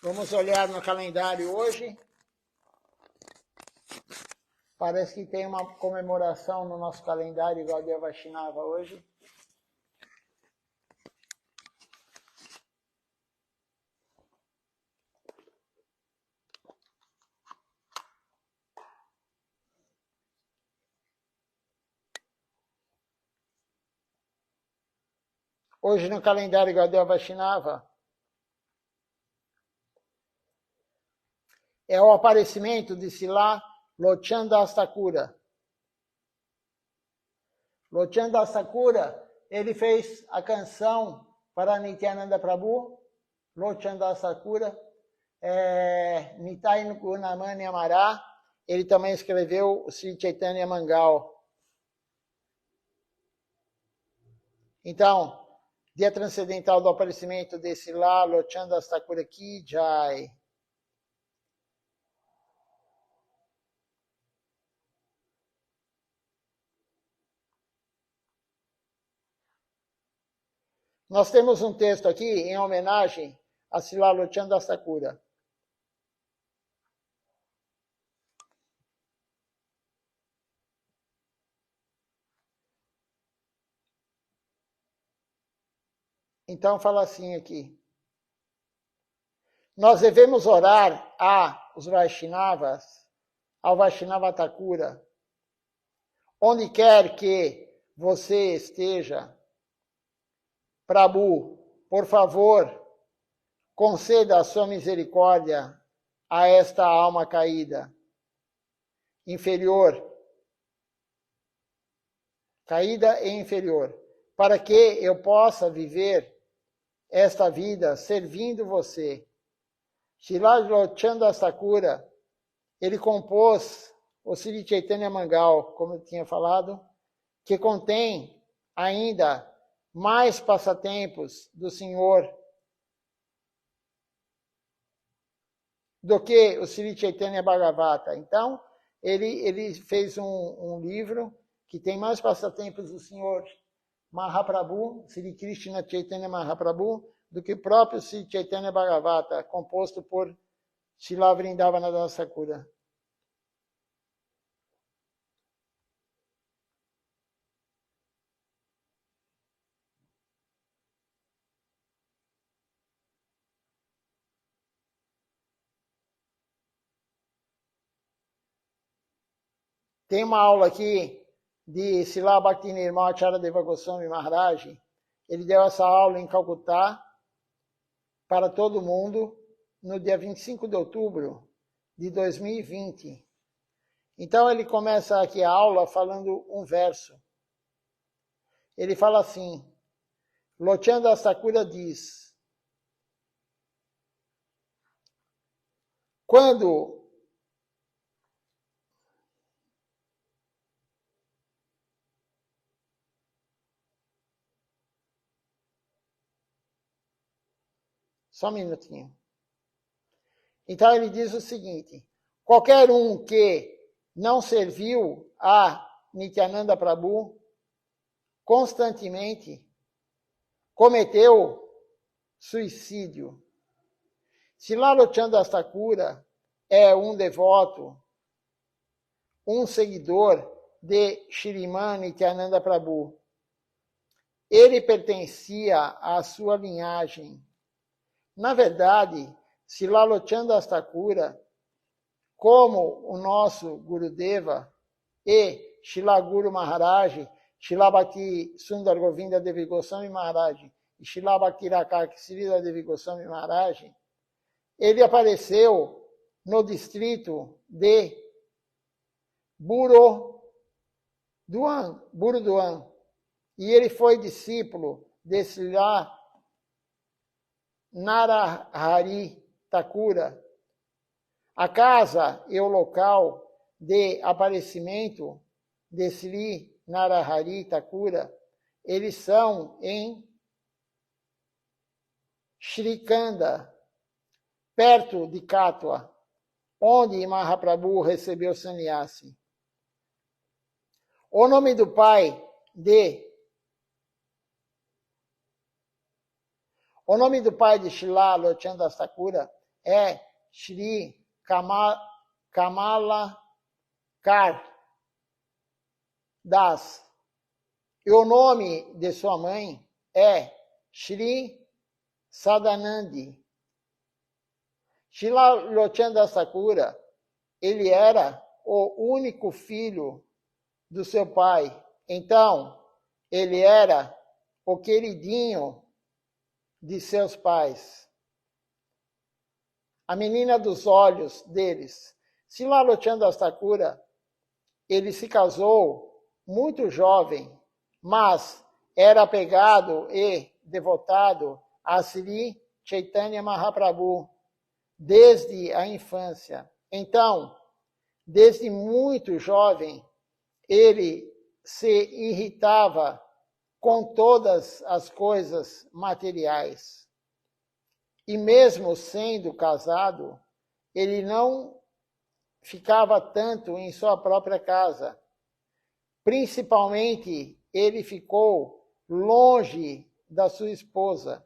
Vamos olhar no calendário hoje. Parece que tem uma comemoração no nosso calendário Gaudiya Vaishnava hoje. Hoje no calendário Gaudiya Vaishnava é o aparecimento de Srila Lochan Das Thakura. Lochan Das Thakura, ele fez a canção para Nityananda Prabhu. Lochan Das Thakura, Nitai Gunamani Amará. Ele também escreveu o Sri Chaitanya Mangal. Então, dia transcendental do aparecimento desse lá, Lochan Das Thakura Ki Jai. Nós temos um texto aqui em homenagem a Srila Lochan Das Thakura. Então fala assim aqui. Nós devemos orar aos Vaishnavas, ao Vaishnava Thakura, onde quer que você esteja. Prabhu, por favor, conceda a sua misericórdia a esta alma caída, inferior, caída e inferior, para que eu possa viver esta vida servindo você. Srila Lochan Das Thakura, ele compôs o Sri Chaitanya Mangal, como eu tinha falado, que contém ainda mais passatempos do Senhor do que o Sri Chaitanya Bhagavata. Então, ele fez um livro que tem mais passatempos do Senhor Mahaprabhu, Sri Krishna Chaitanya Mahaprabhu, do que o próprio Sri Chaitanya Bhagavata, composto por Srila Vrindavana Das Thakura. Tem uma aula aqui de Srila Bhaktinirmal Charadeva Goswami Maharaj. Ele deu essa aula em Calcutá para todo mundo no dia 25 de outubro de 2020. Então ele começa aqui a aula falando um verso. Ele fala assim, Lochan Das Thakura diz, quando só um minutinho. Então ele diz o seguinte, qualquer um que não serviu a Nityananda Prabhu constantemente cometeu suicídio. Srila Lochan Das Thakura é um devoto, um seguidor de Shriman Nityananda Prabhu. Ele pertencia à sua linhagem. Na verdade, Srila Lochan Das Thakura, como o nosso Gurudeva e Srila Guru Maharaj, Srila Bhakti Sundar Govinda Devi Goswami Maharaj e Srila Bhakti Rakaki Srila Devi Goswami Maharaj, ele apareceu no distrito de Buruduan, e ele foi discípulo de Srila Narahari Thakura. A casa e o local de aparecimento de Sri Narahari Thakura, eles são em Shrikanda, perto de Katwa, onde Mahaprabhu recebeu sannyasi. O nome do pai de Srila Lochan Das Thakura é Shri Kamala Kar Das. E o nome de sua mãe é Shri Sadanandi. Srila Lochandra Thakura, ele era o único filho do seu pai. Então, ele era o queridinho de seus pais. A menina dos olhos deles. Srila Lochandra Thakura, ele se casou muito jovem, mas era apegado e devotado a Sri Chaitanya Mahaprabhu desde a infância. Então, desde muito jovem, ele se irritava com todas as coisas materiais. E mesmo sendo casado, ele não ficava tanto em sua própria casa. Principalmente, ele ficou longe da sua esposa.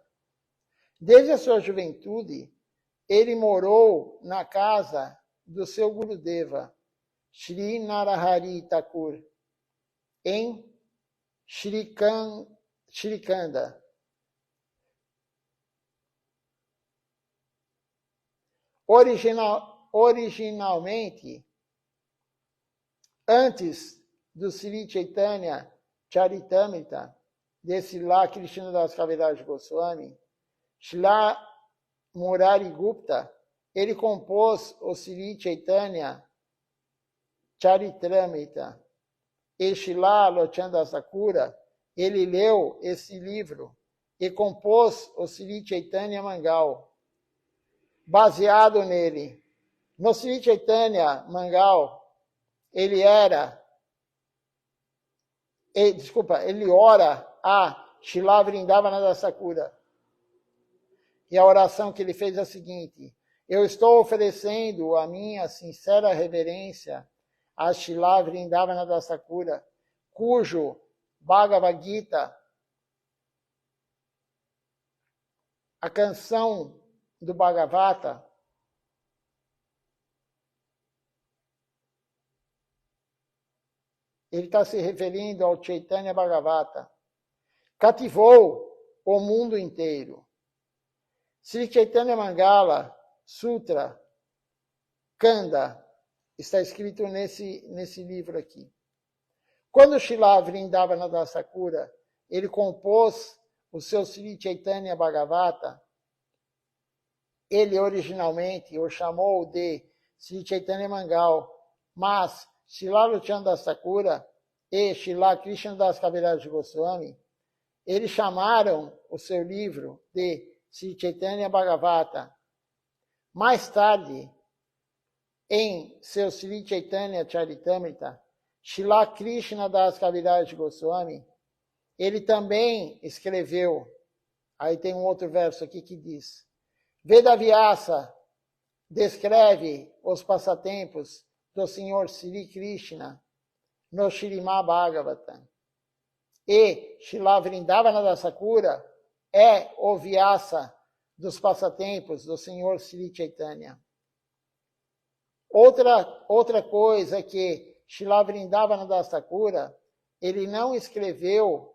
Desde a sua juventude, ele morou na casa do seu Gurudeva, Sri Narahari Thakur, em Shrikanda. Originalmente, antes do Sri Chaitanya Charitamrita, desse lá Krishna das Kaviraj Goswami, Srila Murari Gupta, ele compôs o Sri Chaitanya Charitamrita. E Srila Lochandra Thakura, ele leu esse livro e compôs o Sri Chaitanya Mangal, baseado nele. No Sri Chaitanya Mangal, ele ora a Srila Vrindavana Das Thakura. E a oração que ele fez é a seguinte: eu estou oferecendo a minha sincera reverência a Srila Vrindavana Das Thakura, cujo Bhagavad Gita, a canção do Bhagavata, ele está se referindo ao Chaitanya Bhagavata, cativou o mundo inteiro. Sri Chaitanya Mangala Sutra Kanda está escrito nesse livro aqui. Quando Srila Vrindavana Das Thakura, ele compôs o seu Sri Chaitanya Bhagavata, ele originalmente o chamou de Sri Chaitanya Mangal, mas Srila Lochandra Das Thakura e Srila Krishna Das Kaviraj Goswami, eles chamaram o seu livro de Sri Chaitanya Bhagavata. Mais tarde, em seu Sri Chaitanya Charitamrita, Srila Krishna Das Kaviraj Goswami, ele também escreveu, aí tem um outro verso aqui que diz, Vedavyasa descreve os passatempos do Senhor Sri Krishna no Srimad Bhagavatam. E Srila Vrindavana Das Thakura é o Vyasa dos passatempos do Senhor Sri Chaitanya. Outra coisa que Srila Vrindavana Das Thakura, ele não escreveu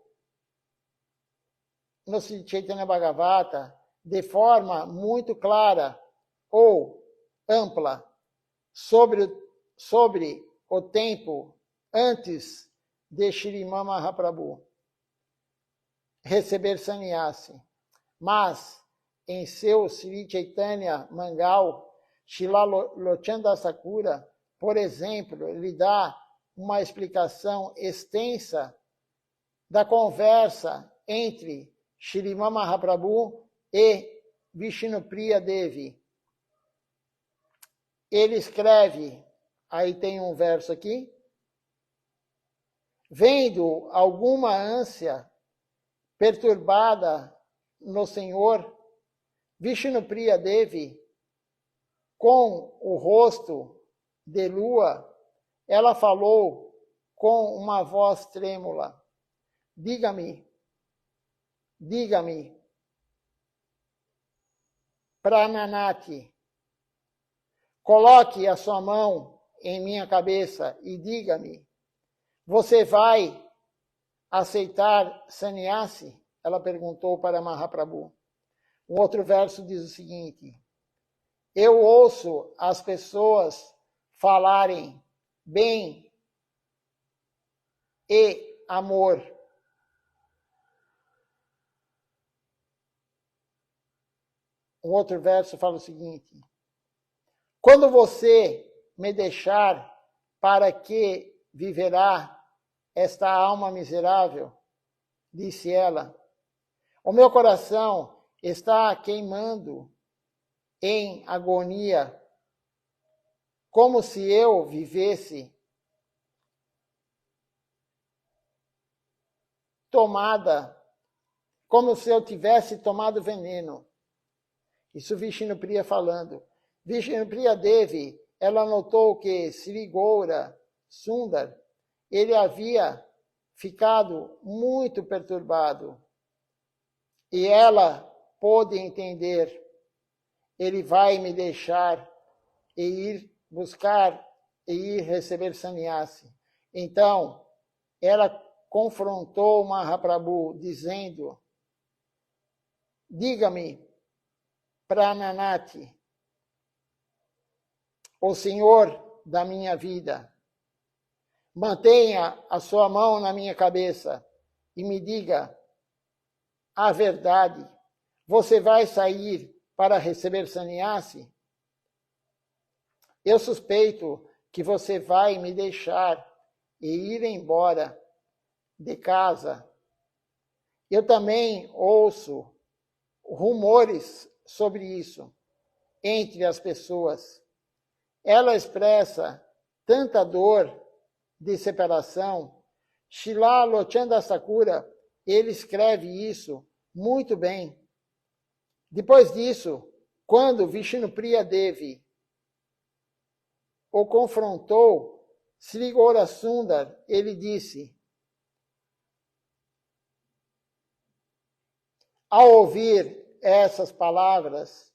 no Sri Chaitanya Bhagavata de forma muito clara ou ampla sobre o tempo antes de Shriman Mahaprabhu receber sannyasi. Mas, em seu Sri Chaitanya Mangal, Srila Lochandra Thakura, por exemplo, ele dá uma explicação extensa da conversa entre Shriman Mahaprabhu e Vishnupriya Devi. Ele escreve, aí tem um verso aqui, vendo alguma ânsia perturbada no Senhor, Vishnupriya Devi, com o rosto de lua, ela falou com uma voz trêmula, diga-me, Prananati, Coloque a sua mão em minha cabeça e diga-me, você vai aceitar sannyasi? Ela perguntou para Mahaprabhu. Um outro verso diz o seguinte, eu ouço as pessoas falarem bem e amor. Um outro verso fala o seguinte, quando você me deixar, para que viverá esta alma miserável? Disse ela. O meu coração está queimando em agonia, como se eu vivesse como se eu tivesse tomado veneno. Isso Vishnupriya falando. Vishnupriya Devi, ela notou que Sri Gaura Sundar, ele havia ficado muito perturbado. E ela pôde entender, ele vai me deixar e ir buscar e ir receber sannyasi. Então, ela confrontou Mahaprabhu, dizendo, diga-me, Prananati, o Senhor da minha vida, mantenha a sua mão na minha cabeça e me diga a verdade. Você vai sair para receber sannyasi? Eu suspeito que você vai me deixar e ir embora de casa. Eu também ouço rumores sobre isso entre as pessoas. Ela expressa tanta dor de separação. Srila Lochandra Thakura, ele escreve isso muito bem. Depois disso, quando Vishnupriya Devi o confrontou, Sri Gaura Sundar, ele disse, ao ouvir essas palavras,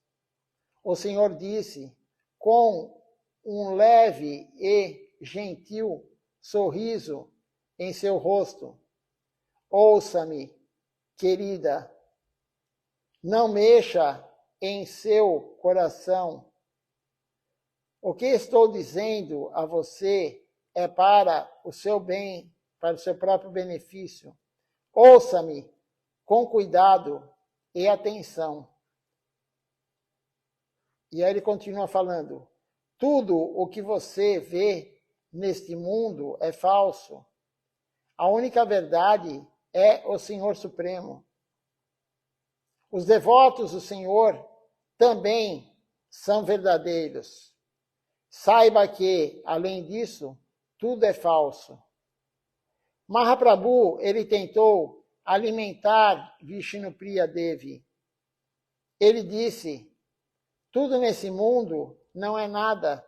o Senhor disse, com um leve e gentil sorriso em seu rosto, ouça-me, querida, não mexa em seu coração. O que estou dizendo a você é para o seu bem, para o seu próprio benefício. Ouça-me com cuidado e atenção. E aí ele continua falando, tudo o que você vê neste mundo é falso. A única verdade é o Senhor Supremo. Os devotos do Senhor também são verdadeiros. Saiba que, além disso, tudo é falso. Mahaprabhu, ele tentou alimentar Vishnupriya Devi. Ele disse, tudo nesse mundo não é nada.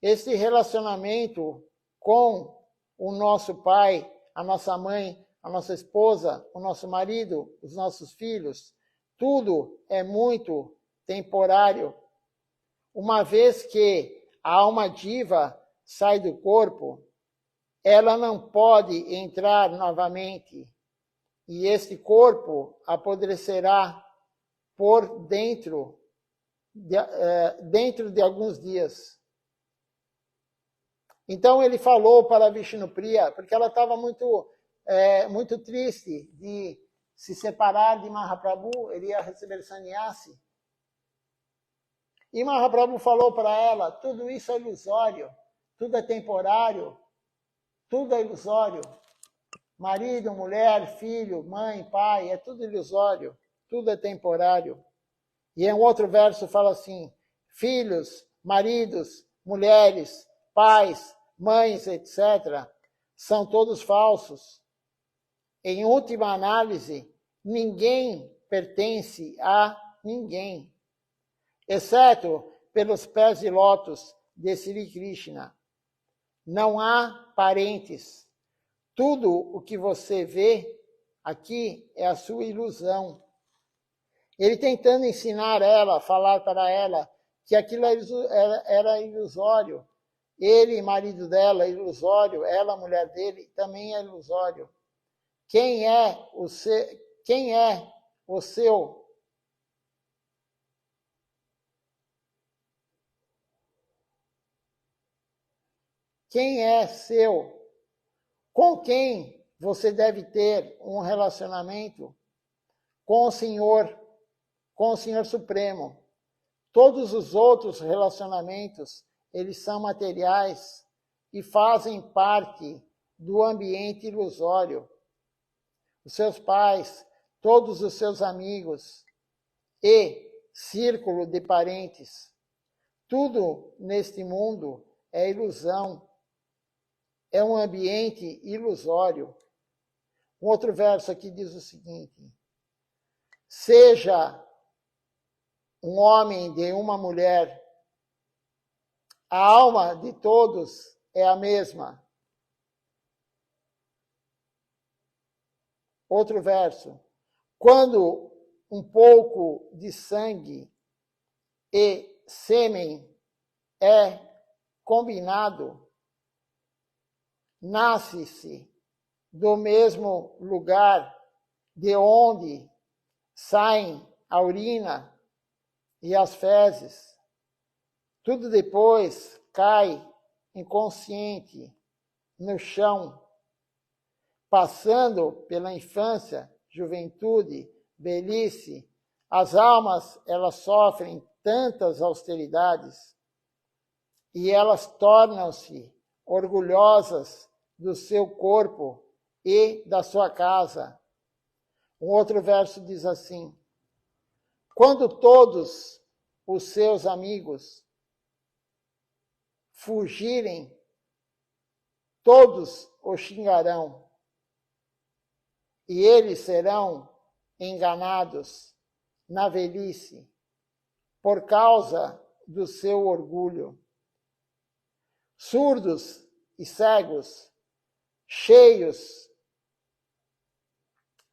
Esse relacionamento com o nosso pai, a nossa mãe, a nossa esposa, o nosso marido, os nossos filhos, tudo é muito temporário. Uma vez que a alma diva sai do corpo, ela não pode entrar novamente. E este corpo apodrecerá por dentro de alguns dias. Então ele falou para Vishnupriya, porque ela estava muito triste de se separar de Mahaprabhu, ele ia receber sannyasi. E Mahaprabhu falou para ela, tudo isso é ilusório, tudo é temporário, tudo é ilusório. Marido, mulher, filho, mãe, pai, é tudo ilusório, tudo é temporário. E em outro verso fala assim, filhos, maridos, mulheres, pais, mães, etc., são todos falsos. Em última análise, ninguém pertence a ninguém, exceto pelos pés de lótus de Sri Krishna. Não há parentes. Tudo o que você vê aqui é a sua ilusão. Ele tentando ensinar ela, falar para ela que aquilo era ilusório. Ele, marido dela, é ilusório. Ela, mulher dele, também é ilusório. Quem é o seu? Quem é seu? Com quem você deve ter um relacionamento? Com o Senhor Supremo. Todos os outros relacionamentos, eles são materiais e fazem parte do ambiente ilusório. Os seus pais, todos os seus amigos e círculo de parentes. Tudo neste mundo é ilusão. É um ambiente ilusório. Um outro verso aqui diz o seguinte: seja um homem de uma mulher, a alma de todos é a mesma. Outro verso: quando um pouco de sangue e sêmen é combinado, nasce-se do mesmo lugar de onde saem a urina e as fezes. Tudo depois cai inconsciente no chão, passando pela infância, juventude, velhice. As almas, elas sofrem tantas austeridades e elas tornam-se orgulhosas do seu corpo e da sua casa. Um outro verso diz assim: quando todos os seus amigos fugirem, todos o xingarão, e eles serão enganados na velhice por causa do seu orgulho. Surdos e cegos, cheios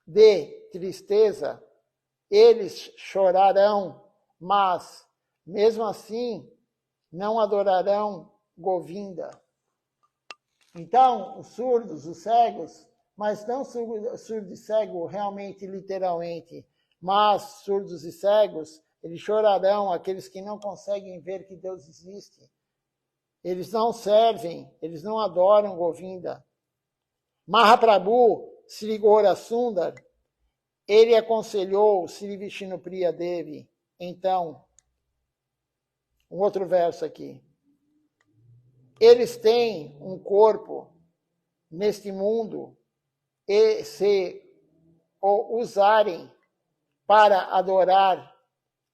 de tristeza, eles chorarão, mas, mesmo assim, não adorarão Govinda. Então, os surdos, os cegos, mas não surdo e cego realmente, literalmente, mas surdos e cegos, eles chorarão, aqueles que não conseguem ver que Deus existe. Eles não servem, eles não adoram Govinda. Mahaprabhu, Sri Gaura Sundar, ele aconselhou Sri Vishnupriya Devi. Então, um outro verso aqui. Eles têm um corpo neste mundo e se o usarem para adorar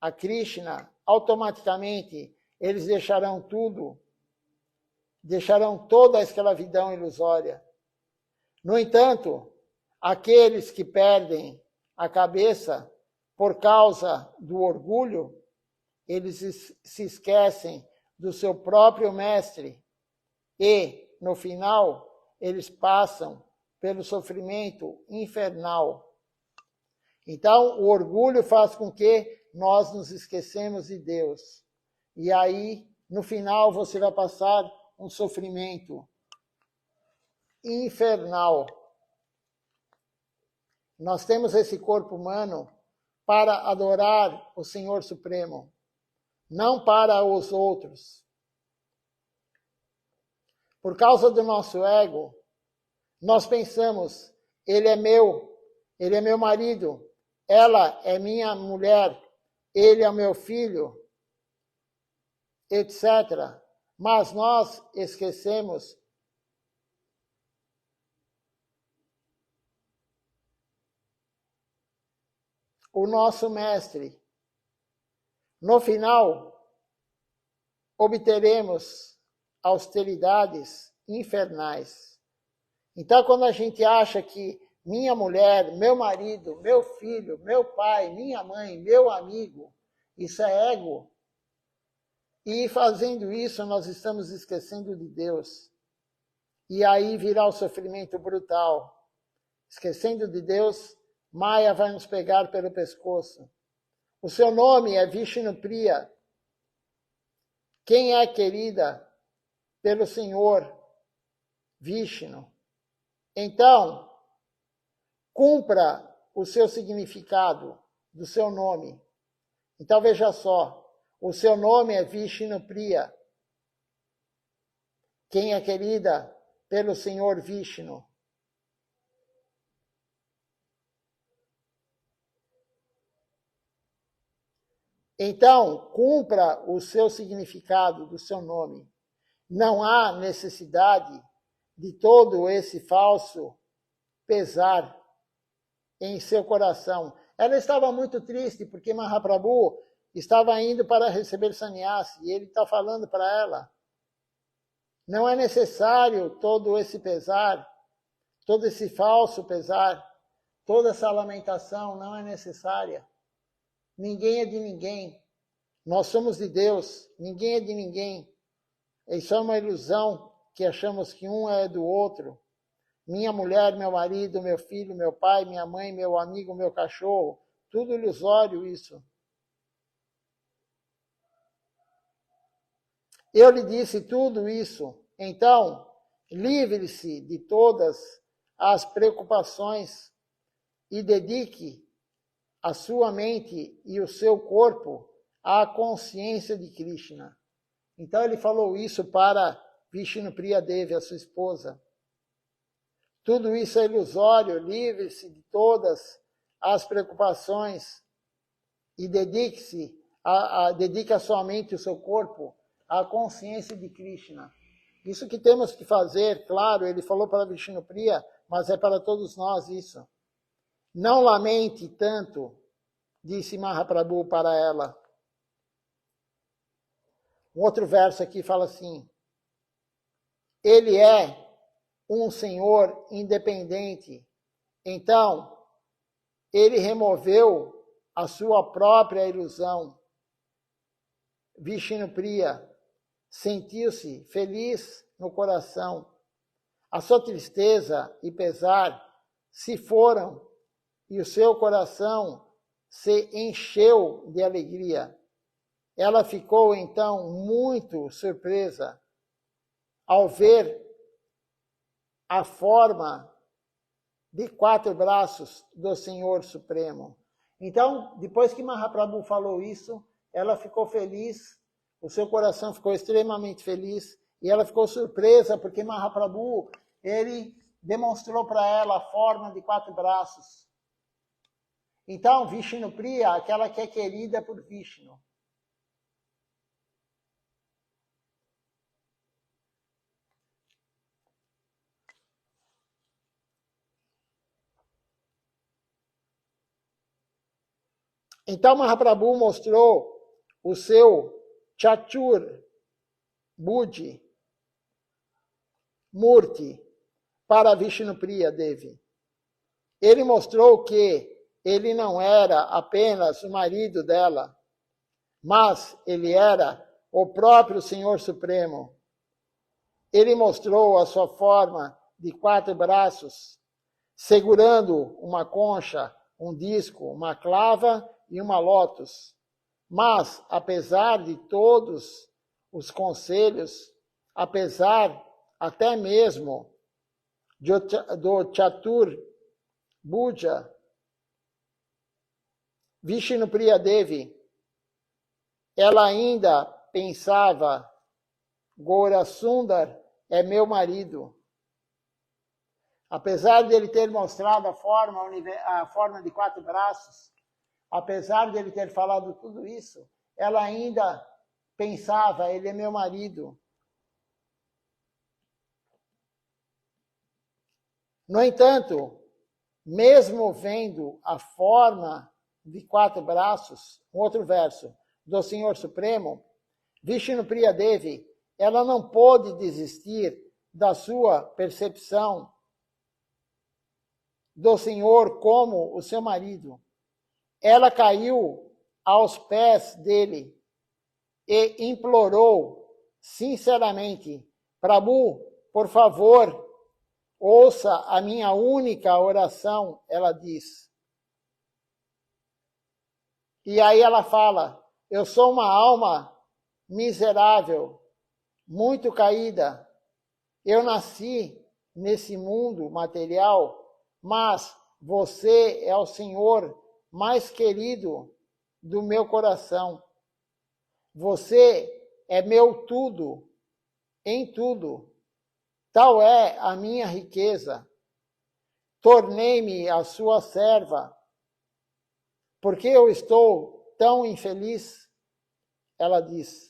a Krishna, automaticamente eles deixarão tudo, deixarão toda a escravidão ilusória. No entanto, aqueles que perdem a cabeça por causa do orgulho, eles se esquecem do seu próprio mestre e, no final, eles passam pelo sofrimento infernal. Então, o orgulho faz com que nós nos esquecemos de Deus. E aí, no final, você vai passar um sofrimento infernal. Nós temos esse corpo humano para adorar o Senhor Supremo, não para os outros. Por causa do nosso ego, nós pensamos, ele é meu marido, ela é minha mulher, ele é meu filho, etc. Mas nós esquecemos o nosso mestre. No final, obteremos austeridades infernais. Então, quando a gente acha que minha mulher, meu marido, meu filho, meu pai, minha mãe, meu amigo, isso é ego. E fazendo isso, nós estamos esquecendo de Deus. E aí virá o sofrimento brutal. Esquecendo de Deus, Maya vai nos pegar pelo pescoço. O seu nome é Vishnupriya. quem é querida pelo Senhor Vishnu. Então, cumpra o seu significado do seu nome. Então, veja só, o seu nome é Vishnu Priya. Quem é querida pelo Senhor Vishnu. Então, cumpra o seu significado do seu nome. Não há necessidade de todo esse falso pesar em seu coração. Ela estava muito triste porque Mahaprabhu estava indo para receber sannyasi e ele está falando para ela: não é necessário todo esse pesar, todo esse falso pesar, toda essa lamentação não é necessária. Ninguém é de ninguém. Nós somos de Deus. Ninguém é de ninguém. Isso é uma ilusão que achamos que um é do outro. Minha mulher, meu marido, meu filho, meu pai, minha mãe, meu amigo, meu cachorro. Tudo ilusório isso. Eu lhe disse tudo isso. Então, livre-se de todas as preocupações e dedique a sua mente e o seu corpo à consciência de Krishna. Então ele falou isso para Vishnupriya Devi, a sua esposa. Tudo isso é ilusório, livre-se de todas as preocupações e dedique a sua mente e o seu corpo à consciência de Krishna. Isso que temos que fazer, claro, ele falou para Vishnupriya, mas é para todos nós isso. Não lamente tanto, disse Mahaprabhu para ela. Um outro verso aqui fala assim: ele é um senhor independente. Então, ele removeu a sua própria ilusão. Vishnupriya sentiu-se feliz no coração. A sua tristeza e pesar se foram e o seu coração se encheu de alegria. Ela ficou então muito surpresa ao ver a forma de 4 braços do Senhor Supremo. Então, depois que Mahaprabhu falou isso, ela ficou feliz, o seu coração ficou extremamente feliz e ela ficou surpresa porque Mahaprabhu, ele demonstrou para ela a forma de 4 braços. Então, Vishnupriya, aquela que é querida por Vishnu. Então, Mahaprabhu mostrou o seu Chatur Buddhi Murti para Vishnupriya Devi. Ele mostrou que ele não era apenas o marido dela, mas ele era o próprio Senhor Supremo. Ele mostrou a sua forma de 4 braços, segurando uma concha, um disco, uma clava e uma lótus. Mas, apesar de todos os conselhos, apesar até mesmo do Chatur Buddha, Vishnupriya Devi, ela ainda pensava: Gaura Sundar é meu marido. Apesar de ele ter mostrado a forma de 4 braços, apesar de ele ter falado tudo isso, ela ainda pensava: ele é meu marido. No entanto, mesmo vendo a forma de 4 braços, um outro verso, do Senhor Supremo, Vishnupriya Devi, ela não pôde desistir da sua percepção do Senhor como o seu marido. Ela caiu aos pés dele e implorou sinceramente: Prabhu, por favor, ouça a minha única oração, ela diz. E aí ela fala: eu sou uma alma miserável, muito caída. Eu nasci nesse mundo material, mas você é o Senhor mais querido do meu coração. Você é meu tudo, em tudo. Tal é a minha riqueza. Tornei-me a sua serva. Porque eu estou tão infeliz? Ela diz.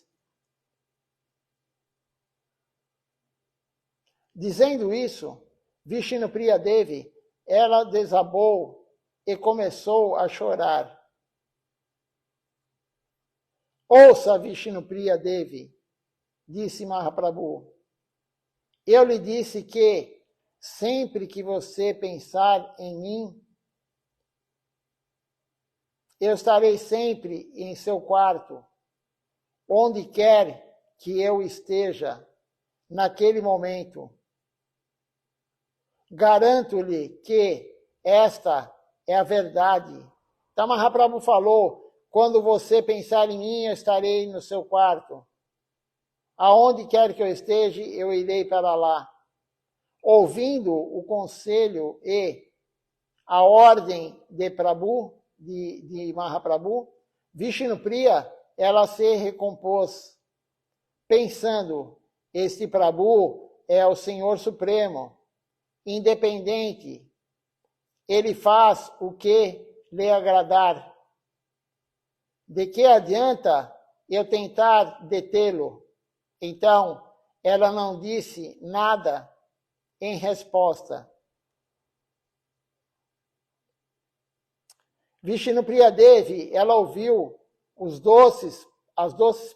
Dizendo isso, Vishnupriya Devi, ela desabou e começou a chorar. Ouça, Vishnupriya Devi, disse Mahaprabhu. Eu lhe disse que, sempre que você pensar em mim, eu estarei sempre em seu quarto, onde quer que eu esteja, naquele momento. Garanto-lhe que esta é a verdade. Então, Mahaprabhu falou, quando você pensar em mim, eu estarei no seu quarto. Aonde quer que eu esteja, eu irei para lá. Ouvindo o conselho e a ordem de Prabhu, de Mahaprabhu, Vishnupriya, ela se recompôs, pensando, este Prabhu é o Senhor Supremo, independente, ele faz o que lhe agradar. De que adianta eu tentar detê-lo? Então, ela não disse nada em resposta. Vishnupriya Devi, ela ouviu as doces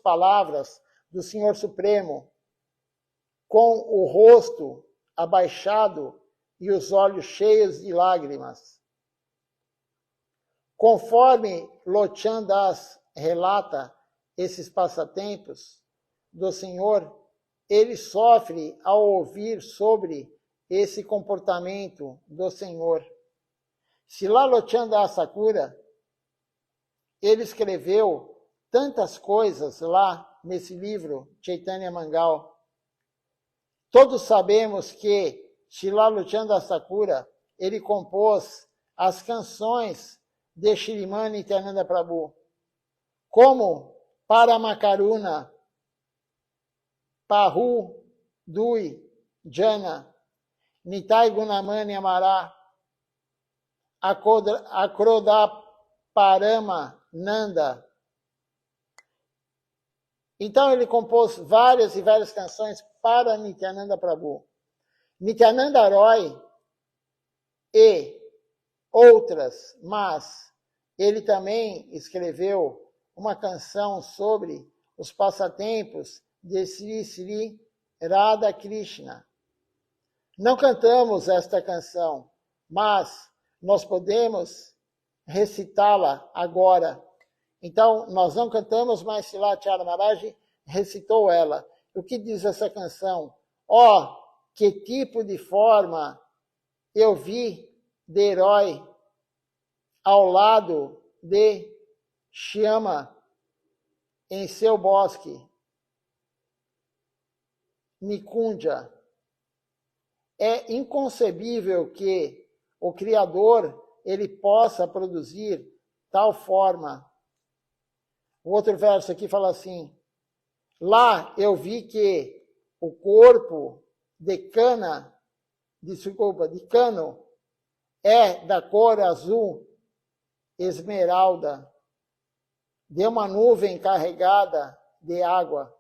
palavras do Senhor Supremo, com o rosto abaixado e os olhos cheios de lágrimas. Conforme Lochan Das relata esses passatempos do Senhor, ele sofre ao ouvir sobre esse comportamento do Senhor. Srila Lochan Das Thakura, ele escreveu tantas coisas lá nesse livro, Chaitanya Mangal. Todos sabemos que Srila Lochan Das Thakura, ele compôs as canções de Shriman Nityananda Prabhu, como Paramakaruna, Pahu Dui Jana, Nitai Gunamani Amara, Akrodaparama Nanda. Então ele compôs várias e várias canções para Nityananda Prabhu. Nityananda Roy e outras, mas ele também escreveu uma canção sobre os passatempos de Sri Sri Radha Krishna. Não cantamos esta canção, mas nós podemos recitá-la agora. Então, nós não cantamos, mas Srila Acharya Maharaj recitou ela. O que diz essa canção? Ó, que tipo de forma eu vi de herói ao lado de Shyama em seu bosque, Nikunja. É inconcebível que o Criador ele possa produzir tal forma. O outro verso aqui fala assim, lá eu vi que o corpo de cano é da cor azul esmeralda, de uma nuvem carregada de água.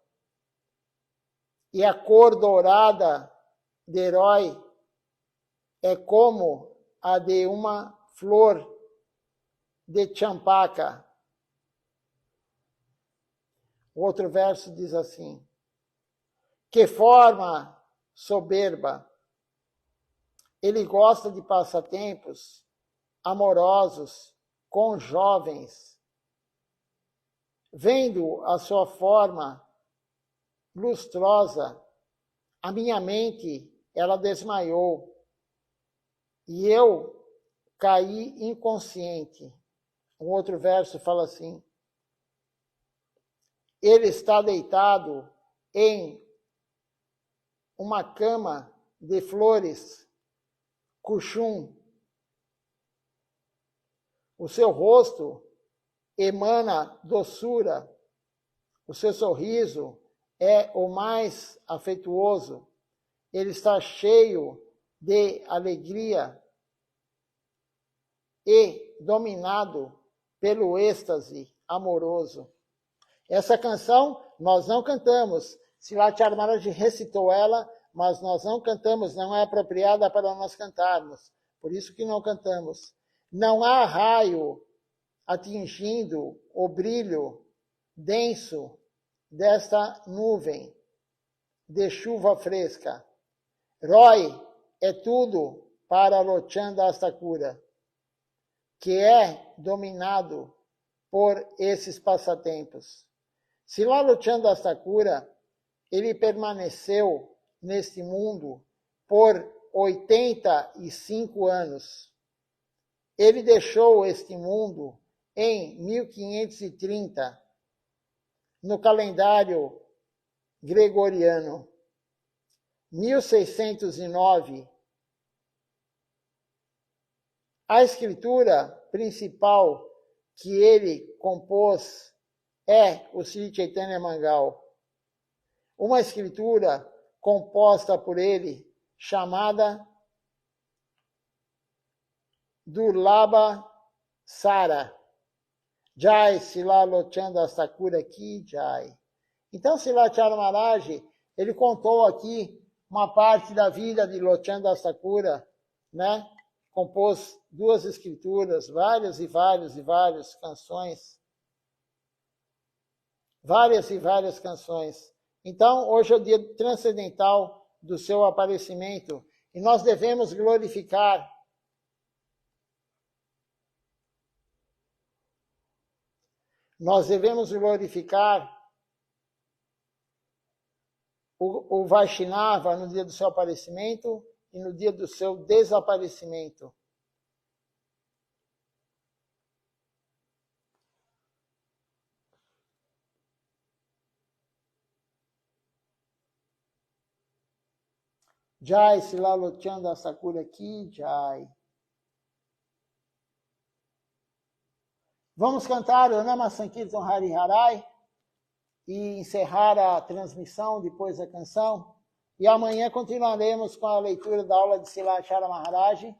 E a cor dourada de herói é como a de uma flor de champaka. O outro verso diz assim, que forma soberba. Ele gosta de passatempos amorosos com jovens. Vendo a sua forma lustrosa, a minha mente, ela desmaiou e eu caí inconsciente. Um outro verso fala assim, ele está deitado em uma cama de flores, cuxum. O seu rosto emana doçura, o seu sorriso é o mais afetuoso, ele está cheio de alegria e dominado pelo êxtase amoroso. Essa canção nós não cantamos. Silachara Maharaj recitou ela, mas nós não cantamos, não é apropriada para nós cantarmos. Por isso que não cantamos. Não há raio atingindo o brilho denso desta nuvem de chuva fresca. Roy é tudo para Lochanda Thakura, que é dominado por esses passatempos. Srila Lochanda Thakura, ele permaneceu neste mundo por 85 anos. Ele deixou este mundo em 1530, no calendário gregoriano. 1609, a escritura principal que ele compôs é o Sri Chaitanya Mangal, uma escritura composta por ele, chamada Durlabha Sara. Jai Srila Lochanda Thakura Ki Jai. Então, Silachara Maharaj, ele contou aqui uma parte da vida de Lochanda Thakura, né? Compôs 2 escrituras, várias canções. Várias e várias canções. Então, hoje é o dia transcendental do seu aparecimento e nós devemos glorificar o Vaishnava no dia do seu aparecimento e no dia do seu desaparecimento. Jai Srila Lochanda Thakura Ki Jai. Vamos cantar o Nama Sankirtan Hari Harai e encerrar a transmissão depois da canção. E amanhã continuaremos com a leitura da aula de Silachara Maharaj.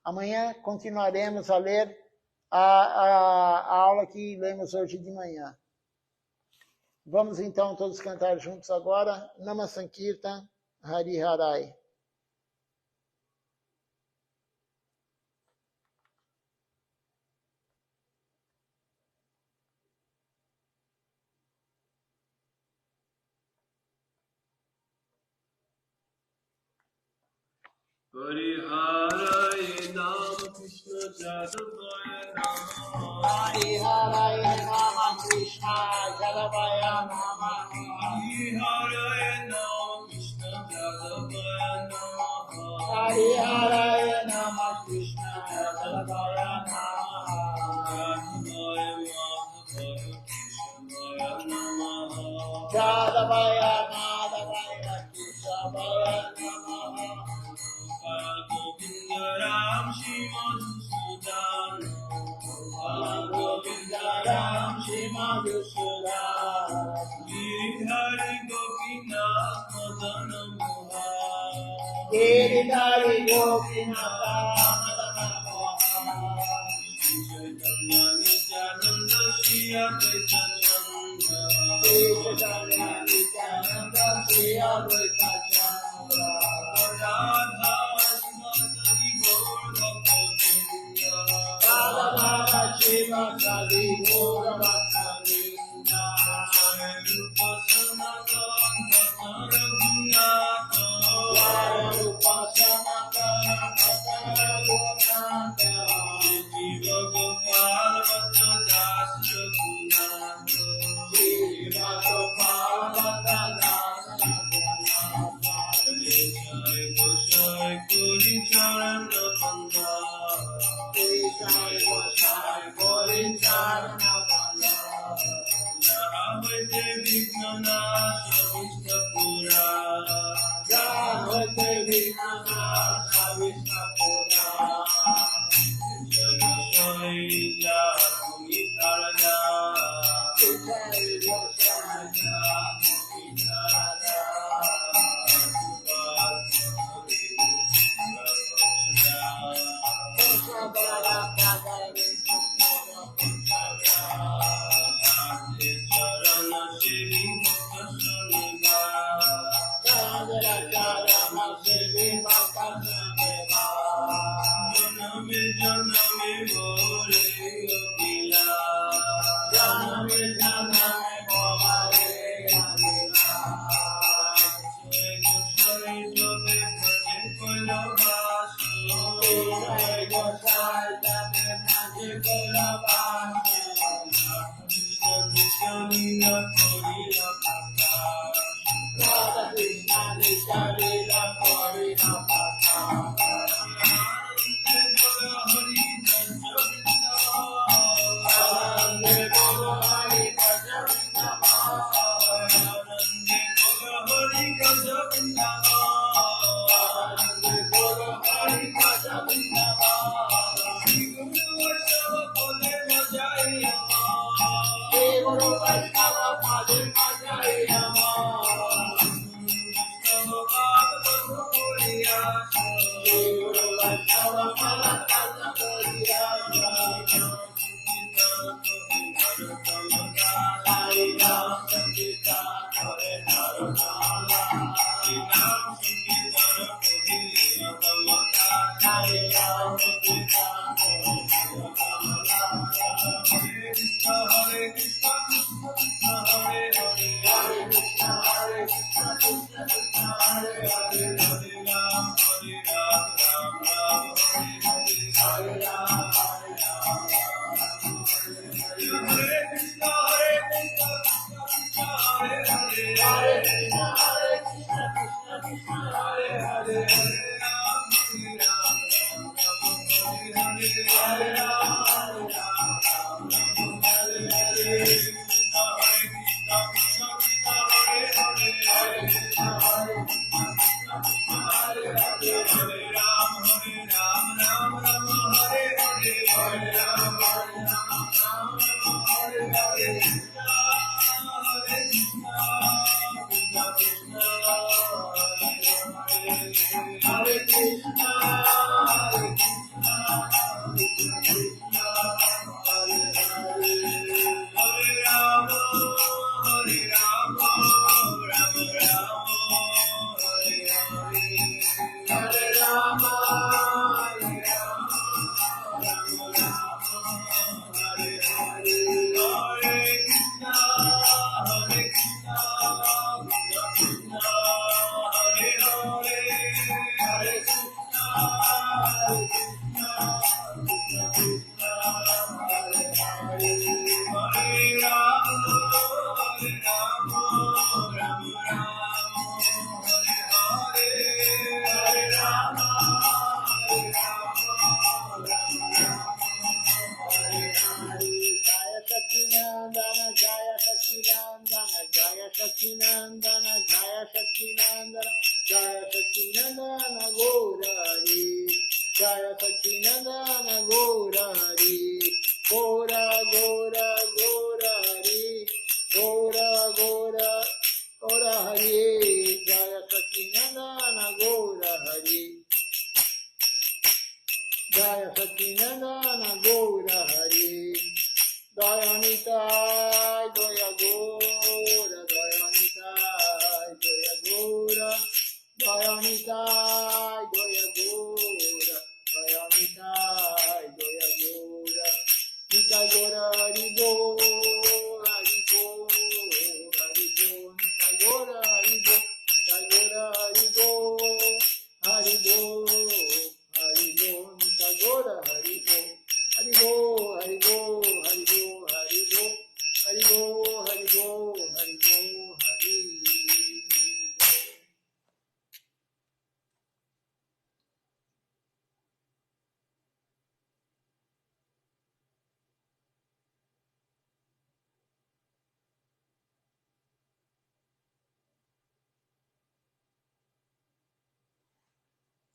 Amanhã continuaremos a ler a aula que lemos hoje de manhã. Vamos então todos cantar juntos agora. Nama Sankirtan Hari Harai. Hari Harai Nam Krishna Jadavaya Nama. Hari Harai Nama Krishna Jadavaya Nama. Hari Harai Nam Krishna Jadavaya Nama. Hari Harai Nama Krishna Jadavaya Nama. Jadavaya Madhavaya Keshavaya Namaha. Govinda Ram Shri Madhusudan. Govinda Ram Shri Madhusudan. Giridhari Gopinath Madana Mohan. Giridhari Gopinath Madana Mohan. Chaitanya Nityananda Shri Advaita Chandra. Chaitanya Nityananda Shri Advaita Chandra. Radha Sri Gaur Bhakta-vrinda. Radha Shiva Sadi Gaura Bhakta-vrinda. Rupa Sanatan Bhakta Raghunatha. Rupa Sanatan Bhakta Raghunatha. Jiva Gopal Bhakta Das Raghunatha. Jiva Gopal Bhakta Das Raghunatha. Jai Gosai Kuri Charana Panda. Jai Gosai Kuri Charana Panda.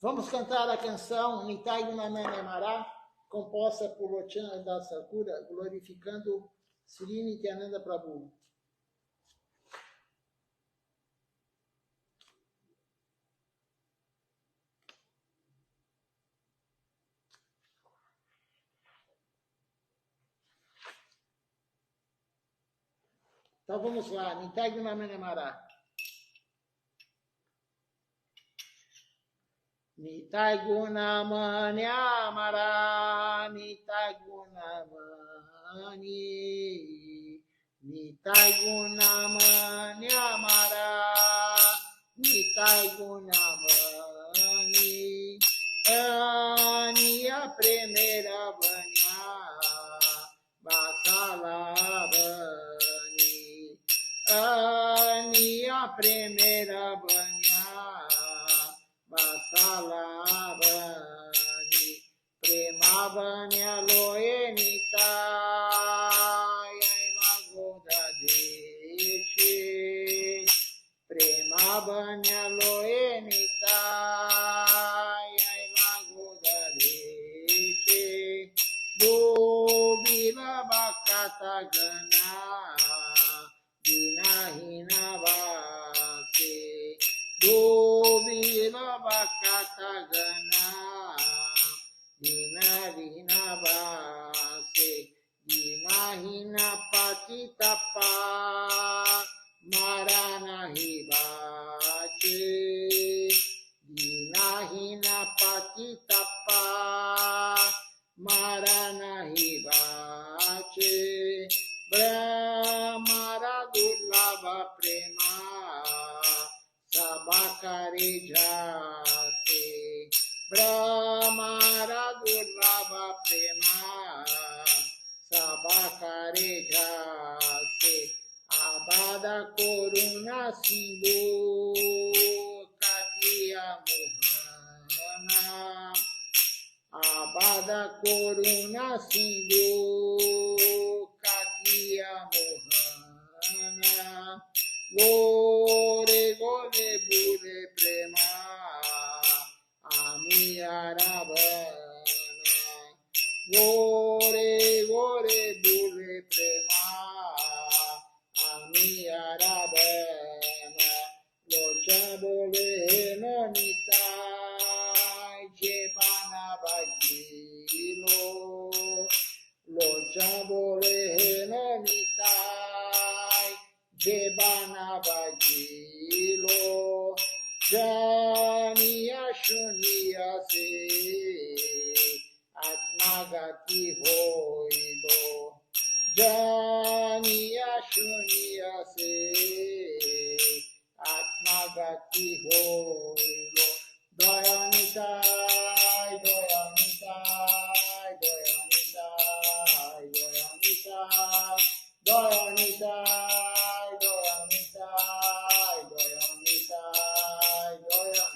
Vamos cantar a canção Nitai Gunamene Mará, composta por Lochan Das Sakura, glorificando Sri Nityananda Prabhu. Então vamos lá, Nitai Gunamene Mará. Nitai Gunamani Amara, Nitai Gunamani, Nitai Gunamani Amara, Nitai Gunamani, Ani a primeira banha, Basalabani, Ani a primeira banha, Basalabani, Premabani Aloenita, Yaimagoda Deshe, Premabani Aloenita, Yaimagoda Deshe, Dubila Bakata Gana, Dinahina Base, Dubila Bakata Gana, Dinahina Base, Dinahina Patitapa, Marana Hibache, Dinahina Patitapa, Marana Hibache, Brahmara Durlava Prema, Sabakari Jate, Brahmara Durlava Prema, Sabakari Jate, Abada Coruna Sindhu, Katia Mohana, Abada Coruna Sindhu, Katia Mohana, Gore Gore Bure Prema, Ami Arabana, Gore Gore Bure Prema, Ami Arabana, Lochabole Nonita, Jebana Bagilo, Lochabole Nonita, Jebana Bagilo, Jania Shunia Se, Atmagati Hoilo, Jania Shunia Se, Atmagati Hoilo, Doyanitai, Doyanitai, Doyanitai, Doyanitai, Doyanitai, Doyanitai, Doyanitai,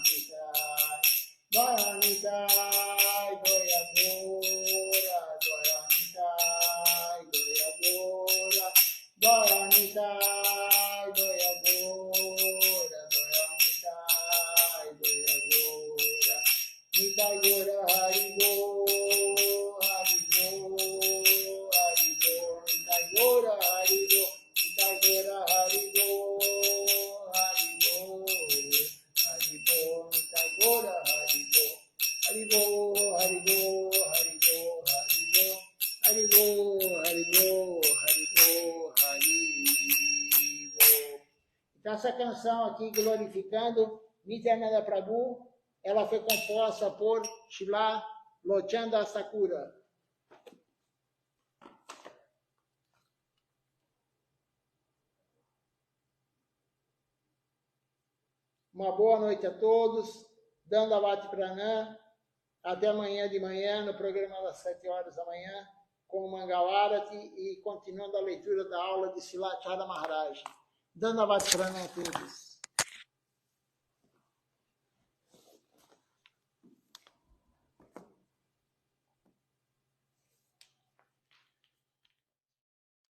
Doyanitai, Doyanitai, Doyadora, Doyanitai, Doyadora, Doyanitai, Doyadora, Doyanitai, Doyadora, Nitagora Haribo, Haribo, Haribo, Nitagora Haribo, Nitagora Haribo, Haribo, Haribo, Nitagora Haribo, Haribo, Haribo, Haribo, Haribo, Haribo, Haribo, Haribo, Haribo. Então essa canção aqui glorificando Nityananda Prabhu, ela foi composta por Srila Lochandra Sakura. Uma boa noite a todos. Dandavati Pranam. Até amanhã de manhã, no programa das 7 horas da manhã, com o Mangalarati e continuando a leitura da aula de Srila Chada Maharaj. Dandavati Pranam a todos.